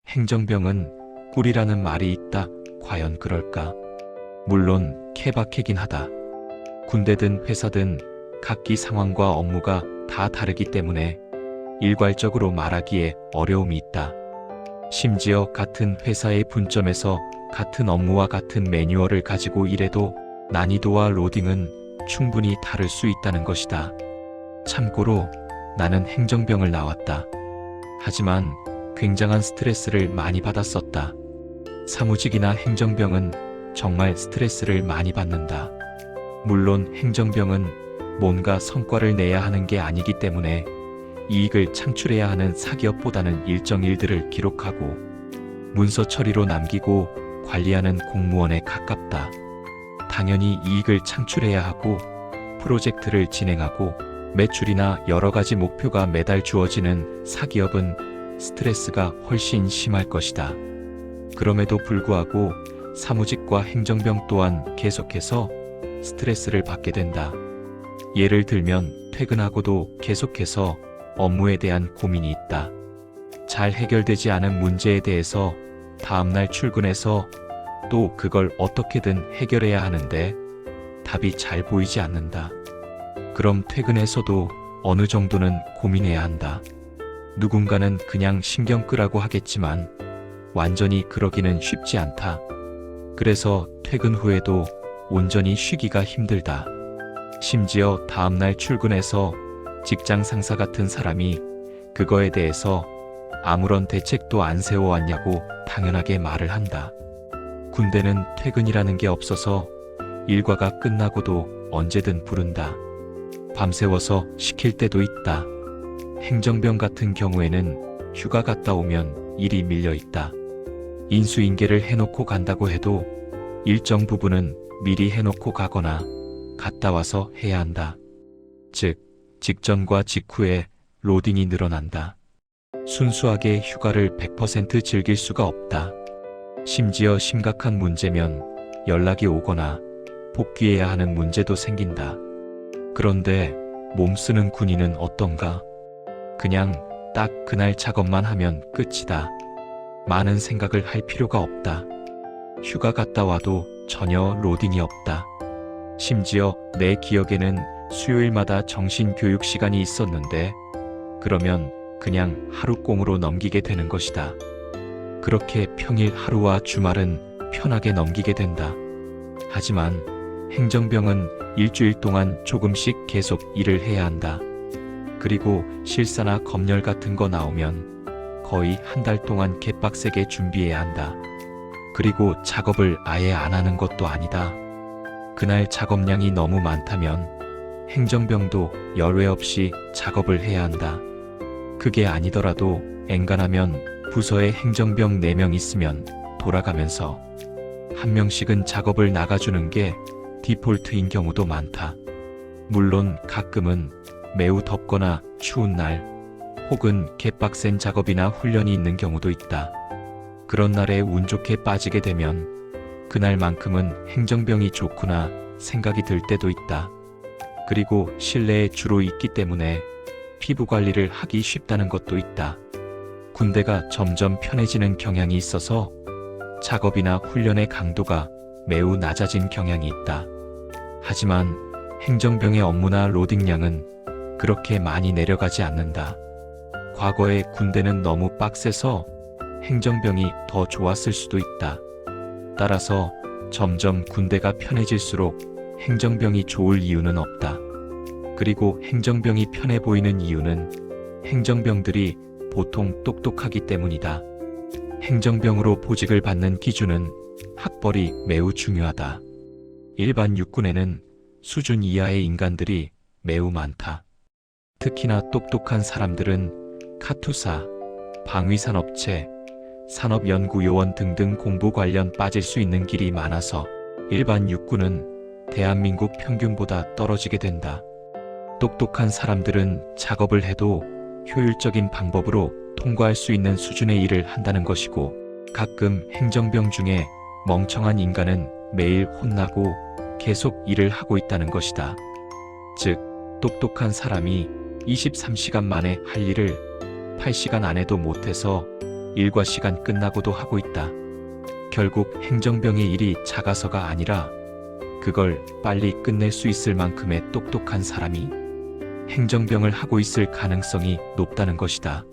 행정병은 꿀이라는 말이 있다. 과연 그럴까? 물론 케바케긴 하다. 군대든 회사든 각기 상황과 업무가 다 다르기 때문에 일괄적으로 말하기에 어려움이 있다. 심지어 같은 회사의 분점에서 같은 업무와 같은 매뉴얼을 가지고 일해도 난이도와 로딩은 충분히 다를 수 있다는 것이다. 참고로 나는 행정병을 나왔다. 하지만 굉장한 스트레스를 많이 받았었다. 사무직이나 행정병은 정말 스트레스를 많이 받는다. 물론 행정병은 뭔가 성과를 내야 하는 게 아니기 때문에 이익을 창출해야 하는 사기업보다는 일정 일들을 기록하고 문서 처리로 남기고 관리하는 공무원에 가깝다. 당연히 이익을 창출해야 하고 프로젝트를 진행하고 매출이나 여러 가지 목표가 매달 주어지는 사기업은 스트레스가 훨씬 심할 것이다. 그럼에도 불구하고 사무직과 행정병 또한 계속해서 스트레스를 받게 된다. 예를 들면 퇴근하고도 계속해서 업무에 대한 고민이 있다. 잘 해결되지 않은 문제에 대해서 다음날 출근해서 또 그걸 어떻게든 해결해야 하는데 답이 잘 보이지 않는다. 그럼 퇴근해서도 어느 정도는 고민해야 한다. 누군가는 그냥 신경 끄라고 하겠지만 완전히 그러기는 쉽지 않다. 그래서 퇴근 후에도 온전히 쉬기가 힘들다. 심지어 다음날 출근해서 직장 상사 같은 사람이 그거에 대해서 아무런 대책도 안 세워왔냐고 당연하게 말을 한다. 군대는 퇴근이라는 게 없어서 일과가 끝나고도 언제든 부른다. 밤새워서 시킬 때도 있다. 행정병 같은 경우에는 휴가 갔다 오면 일이 밀려 있다. 인수인계를 해놓고 간다고 해도 일정 부분은 미리 해놓고 가거나 갔다 와서 해야 한다. 즉, 직전과 직후에 로딩이 늘어난다. 순수하게 휴가를 100% 즐길 수가 없다. 심지어 심각한 문제면 연락이 오거나 복귀해야 하는 문제도 생긴다. 그런데 몸쓰는 군인은 어떤가? 그냥 딱 그날 작업만 하면 끝이다. 많은 생각을 할 필요가 없다. 휴가 갔다 와도 전혀 로딩이 없다. 심지어 내 기억에는 수요일마다 정신교육 시간이 있었는데 그러면 그냥 하루 꽁으로 넘기게 되는 것이다. 그렇게 평일 하루와 주말은 편하게 넘기게 된다. 하지만 행정병은 일주일 동안 조금씩 계속 일을 해야 한다. 그리고 실사나 검열 같은 거 나오면 거의 한 달 동안 개빡세게 준비해야 한다. 그리고 작업을 아예 안 하는 것도 아니다. 그날 작업량이 너무 많다면 행정병도 열외 없이 작업을 해야 한다. 그게 아니더라도 엔간하면 부서에 행정병 4명 있으면 돌아가면서 한 명씩은 작업을 나가주는 게 디폴트인 경우도 많다. 물론 가끔은 매우 덥거나 추운 날 혹은 개빡센 작업이나 훈련이 있는 경우도 있다. 그런 날에 운 좋게 빠지게 되면 그날만큼은 행정병이 좋구나 생각이 들 때도 있다. 그리고 실내에 주로 있기 때문에 피부 관리를 하기 쉽다는 것도 있다. 군대가 점점 편해지는 경향이 있어서 작업이나 훈련의 강도가 매우 낮아진 경향이 있다. 하지만 행정병의 업무나 로딩량은 그렇게 많이 내려가지 않는다. 과거에 군대는 너무 빡세서 행정병이 더 좋았을 수도 있다. 따라서 점점 군대가 편해질수록 행정병이 좋을 이유는 없다. 그리고 행정병이 편해 보이는 이유는 행정병들이 보통 똑똑하기 때문이다. 행정병으로 보직을 받는 기준은 학벌이 매우 중요하다. 일반 육군에는 수준 이하의 인간들이 매우 많다. 특히나 똑똑한 사람들은 카투사, 방위산업체, 산업연구요원 등등 공부 관련 빠질 수 있는 길이 많아서 일반 육군은 대한민국 평균보다 떨어지게 된다. 똑똑한 사람들은 작업을 해도 효율적인 방법으로 통과할 수 있는 수준의 일을 한다는 것이고 가끔 행정병 중에 멍청한 인간은 매일 혼나고 계속 일을 하고 있다는 것이다. 즉, 똑똑한 사람이 23시간 만에 할 일을 8시간 안에도 못해서 일과 시간 끝나고도 하고 있다. 결국 행정병의 일이 작아서가 아니라 그걸 빨리 끝낼 수 있을 만큼의 똑똑한 사람이 행정병을 하고 있을 가능성이 높다는 것이다.